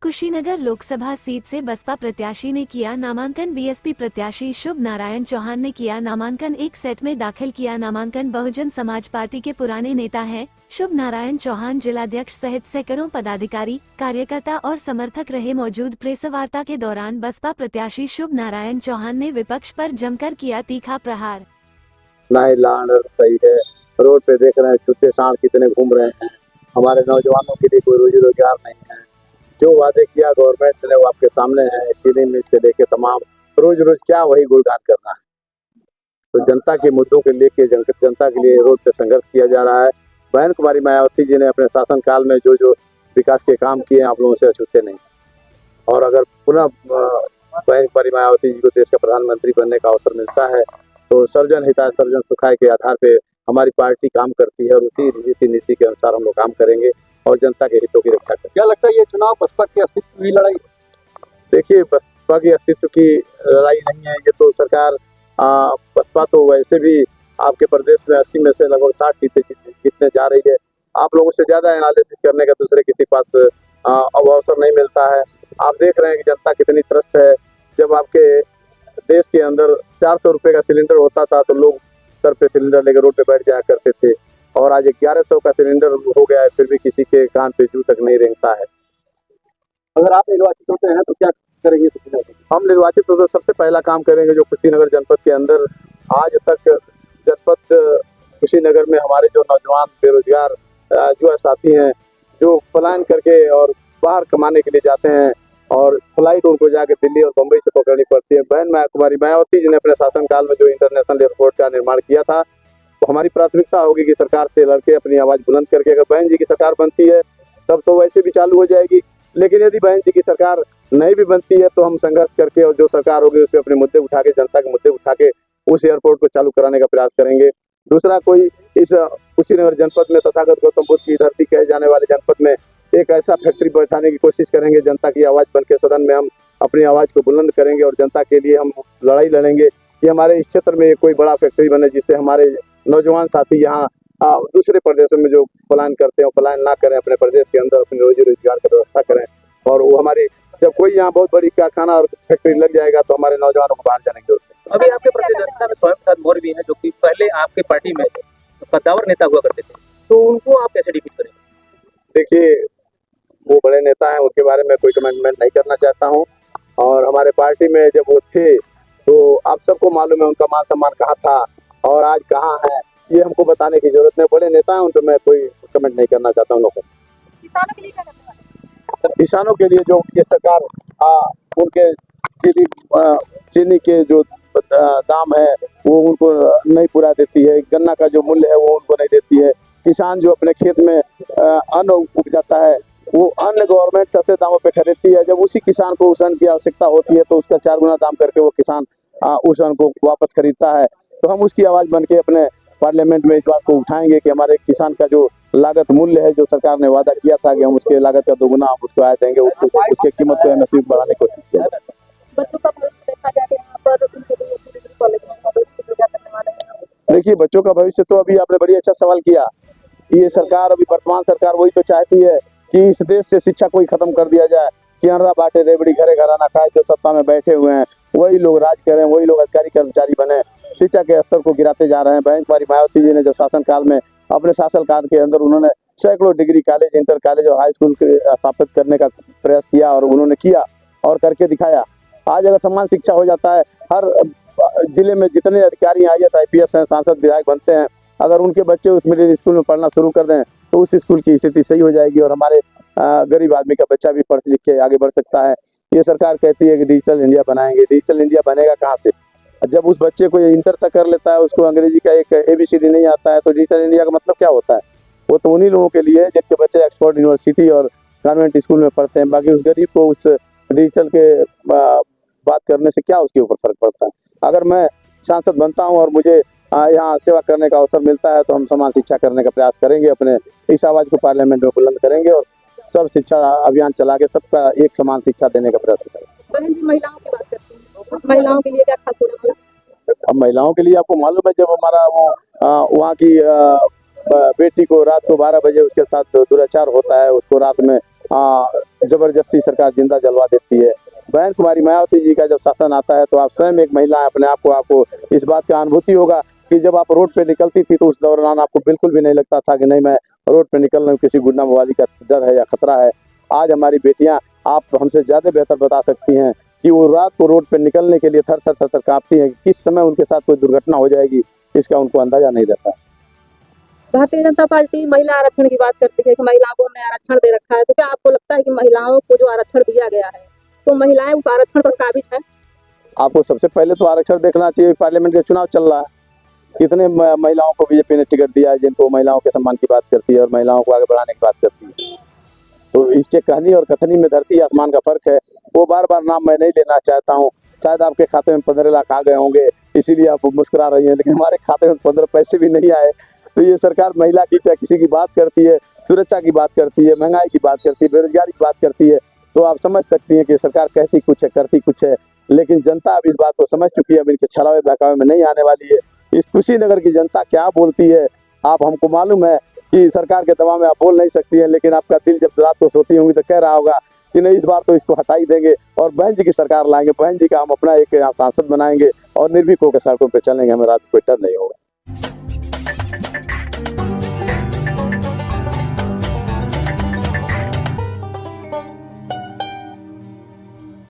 Kushinagar Lok Sabha seat से बसपा प्रत्याशी ने किया नामांकन। बीएसपी प्रत्याशी शुभ नारायण चौहान ने किया नामांकन। एक सेट में दाखिल किया नामांकन। बहुजन समाज पार्टी के पुराने नेता हैं शुभ नारायण चौहान। जिलाध्यक्ष सहित सैकड़ों पदाधिकारी, कार्यकर्ता और समर्थक रहे मौजूद। प्रेस वार्ता के दौरान बसपा प्रत्याशी शुभ नारायण चौहान ने विपक्ष पर जमकर किया तीखा प्रहार। सही है, रोड पे देख रहे हैं छुट्टे सांड कितने घूम रहे हैं। हमारे नौजवानों के लिए कोई रोजी रोजगार नहीं है। जो वादे किया गवर्नमेंट ने वो आपके सामने है। चीनी मिल से लेके तमाम रोज रोज क्या वही गुणगान करना है। तो जनता के मुद्दों के लेके जनता के लिए रोड पे संघर्ष किया जा रहा है। बहन कुमारी मायावती जी ने अपने शासनकाल में जो जो विकास के काम किए आप लोगों से अछूते नहीं। और अगर पुनः बहन कुमारी मायावती जी को देश का प्रधानमंत्री बनने का अवसर मिलता है तो सर्वजन हिताय सर्वजन सुखाय के आधार पे हमारी पार्टी काम करती है और उसी रीति नीति के अनुसार हम लोग काम करेंगे और जनता के हितों की रक्षा करेंगे। क्या लगता है ये चुनाव बसपा के अस्तित्व की लड़ाई? देखिए, बसपा के अस्तित्व की लड़ाई नहीं है ये तो सरकार। बसपा तो वैसे भी आपके प्रदेश में 80 में से लगभग 60 सीटें जीतने जा रही है। आप लोगों से ज्यादा एनालिसिस करने का दूसरे किसी पास अब अवसर नहीं मिलता है। आप देख रहे हैं कि जनता कितनी त्रस्त है। जब आपके देश के अंदर 400 रुपये का सिलेंडर होता था तो लोग सर पे सिलेंडर लेकर रोड पे बैठ जाया करते थे और आज 1100 का सिलेंडर हो गया है, फिर भी किसी के कान पे जू तक नहीं रेंगता है। अगर आप निर्वाचित होते हैं तो क्या करेंगे? हम निर्वाचित होते सबसे पहला काम करेंगे जो कुशीनगर जनपद के अंदर आज तक जनपद कुशीनगर में हमारे जो नौजवान बेरोजगार जो साथी हैं जो पलायन करके और बाहर कमाने के लिए जाते हैं और फ्लाइट उनको जाके दिल्ली और बम्बई से पकड़नी पड़ती है। बहन कुमारी मायावती जी ने अपने शासनकाल में जो इंटरनेशनल एयरपोर्ट का निर्माण किया था तो हमारी प्राथमिकता होगी कि सरकार से लड़के अपनी आवाज बुलंद करके अगर बहन जी की सरकार बनती है तब तो वैसे भी चालू हो जाएगी। लेकिन यदि बहन जी की सरकार नहीं भी बनती है तो हम संघर्ष करके और जो सरकार होगी उस पर अपने मुद्दे उठा के जनता के मुद्दे उठा के उस एयरपोर्ट को चालू कराने का प्रयास करेंगे। दूसरा, कोई इस कुशीनगर जनपद में तथागत गौतम बुद्ध की धरती कहे जाने वाले जनपद में एक ऐसा फैक्ट्री बैठाने की कोशिश करेंगे। जनता की आवाज बन के सदन में हम अपनी आवाज को बुलंद करेंगे और जनता के लिए हम लड़ाई लड़ेंगे कि हमारे इस क्षेत्र में कोई बड़ा फैक्ट्री बने जिससे हमारे नौजवान साथी यहाँ दूसरे प्रदेशों में जो पलायन करते हैं पलायन ना करें, अपने प्रदेश के अंदर अपने रोजी रोजगार की व्यवस्था करें। और वो हमारी जब कोई यहाँ बहुत बड़ी कारखाना और फैक्ट्री लग जाएगा तो हमारे नौजवानों को बाहर जाने की जरूरत है। अभी आपके प्रतिद्वंद्विता में स्वयं प्रसाद मौर्य भी है जो कि पहले आपके पार्टी में कद्दावर नेता हुआ करते थे, तो उनको आप कैसे डिफीट करेंगे? देखिए, वो बड़े नेता हैं, उनके बारे में कोई कमेंटमेंट नहीं करना चाहता हूँ। और हमारे पार्टी में जब वो थे तो आप सबको मालूम है उनका मान सम्मान कहाँ था और आज कहाँ है, ये हमको बताने की जरूरत नहीं। बड़े नेता हैं, उन पर मैं कोई कमेंट नहीं करना चाहता हूँ। किसानों के लिए क्या करने वाले? किसानों के लिए जो ये सरकार उनके चीनी के जो दाम है वो उनको नहीं पूरा देती है। गन्ना का जो मूल्य है वो उनको नहीं देती है। किसान जो अपने खेत में अन्न उपजाता है वो अन्न गवर्नमेंट सस्ते दामों पे खरीदती है। जब उसी किसान को उस अन्न की आवश्यकता होती है तो उसका 4 गुना दाम करके वो किसान उस अन्न को वापस खरीदता है। तो हम उसकी आवाज बन के अपने पार्लियामेंट में इस बात को उठाएंगे कि हमारे किसान का जो लागत मूल्य है जो सरकार ने वादा किया था कि हम उसके लागत का 2 गुना हम उसको आया देंगे, उसके कीमत को एमएसपी बढ़ाने की कोशिश किया जाए। बच्चों का भविष्य देखा जाए यहाँ पर उनके लिए डिग्री कॉलेज में भविष्य क्या करने वाले हैं? देखिए, बच्चों का भविष्य तो अभी आपने बड़ी अच्छा सवाल किया। ये सरकार अभी वर्तमान सरकार वही तो चाहती है कि इस देश से शिक्षा को ही खत्म कर दिया जाए कि अनरा बांटे रेबड़ी घरे घराना खाए। जो सत्ता में बैठे हुए हैं वही लोग राज करें, वही लोग अधिकारी कर्मचारी बने, शिक्षा के स्तर को गिराते जा रहे हैं। बहन कुमारी मायावती जी ने जब शासनकाल में अपने शासनकाल के अंदर उन्होंने सैकड़ों डिग्री कॉलेज, इंटर कॉलेज और हाई स्कूल स्थापित करने का प्रयास किया और उन्होंने किया और करके दिखाया। आज अगर समान शिक्षा हो जाता है, हर जिले में जितने अधिकारी IAS IPS हैं, सांसद विधायक बनते हैं, अगर उनके बच्चे उस मिडिल स्कूल में पढ़ना शुरू कर दें तो उस स्कूल की स्थिति सही हो जाएगी और हमारे गरीब आदमी का बच्चा भी पढ़ लिख के आगे बढ़ सकता है। ये सरकार कहती है कि डिजिटल इंडिया बनाएंगे। डिजिटल इंडिया बनेगा कहाँ से? जब उस बच्चे को इंटर तक कर लेता है, उसको अंग्रेजी का एक ABCD नहीं आता है तो डिजिटल इंडिया का मतलब क्या होता है? वो तो उन्हीं लोगों के लिए जिनके बच्चे ऑक्सफोर्ड यूनिवर्सिटी और कॉन्वेंट स्कूल में पढ़ते हैं। बाकी उस गरीब को उस डिजिटल के बात करने से क्या उसके ऊपर फर्क पड़ता है? अगर मैं सांसद बनता हूँ और मुझे यहाँ सेवा करने का अवसर मिलता है तो हम समान शिक्षा करने का प्रयास करेंगे। अपने इस आवाज को पार्लियामेंट में बुलंद करेंगे और सब शिक्षा अभियान चला के सबका एक समान शिक्षा देने का प्रयास करेंगे। बहन जी, महिलाओं की बात करते हैं, महिलाओं के लिए क्या खास होने वाला? अब महिलाओं के लिए आपको मालूम है जब हमारा वो वहाँ की बेटी को रात को 12 बजे उसके साथ दुराचार होता है, उसको रात में जबरदस्ती सरकार जिंदा जलवा देती है। बहन कुमारी मायावती जी का जब शासन आता है तो आप स्वयं एक महिला अपने आपको इस बात का अनुभूति होगा कि जब आप रोड पे निकलती थी तो उस दौरान आपको बिल्कुल भी नहीं लगता था कि नहीं मैं रोड पे निकल रहा हूँ, किसी गुंडा मवाली का डर है या खतरा है। आज हमारी बेटियां आप हमसे ज्यादा बेहतर बता सकती हैं कि वो रात को रोड पे निकलने के लिए थर थर कांपती हैं कि किस समय उनके साथ कोई दुर्घटना हो जाएगी, इसका उनको अंदाजा नहीं रहता। भारतीय जनता पार्टी महिला आरक्षण की बात करती है कि महिलाओं को हमने आरक्षण दे रखा है, तो क्या आपको लगता है कि महिलाओं को जो आरक्षण दिया गया है तो महिलाएं उस आरक्षण पर काबिज हैं? आपको सबसे पहले तो आरक्षण देखना चाहिए। पार्लियामेंट के चुनाव चल रहा है, कितने महिलाओं को बीजेपी ने टिकट दिया है जिनको महिलाओं के सम्मान की बात करती है और महिलाओं को आगे बढ़ाने की बात करती है। तो इसके कहनी और कथनी में धरती आसमान का फर्क है। वो बार बार नाम मैं नहीं लेना चाहता हूँ, शायद आपके खाते में 15 लाख आ गए होंगे इसीलिए आप मुस्कुरा रही हैं, लेकिन हमारे खाते में 15 पैसे भी नहीं आए। तो ये सरकार महिला की चाहे किसी की बात करती है, सुरक्षा की बात करती है, महंगाई की बात करती है, बेरोजगारी की बात करती है, तो आप समझ सकती हैं कि सरकार कहती कुछ है करती कुछ है। लेकिन जनता अब इस बात को समझ चुकी है, अब इनके छलावे बहकावे में नहीं आने वाली है। इस कुशीनगर की जनता क्या बोलती है आप, हमको मालूम है कि सरकार के दबाव में आप बोल नहीं सकती हैं, लेकिन आपका दिल जब रात को सोती होंगी तो कह रहा होगा कि नहीं इस बार तो इसको हटा ही देंगे और बहन जी की सरकार लाएंगे, बहन जी का हम अपना एक यहाँ सांसद बनाएंगे और निर्भीक होकर सड़कों पर चलेंगे, हमें रात को कोई डर नहीं होगा।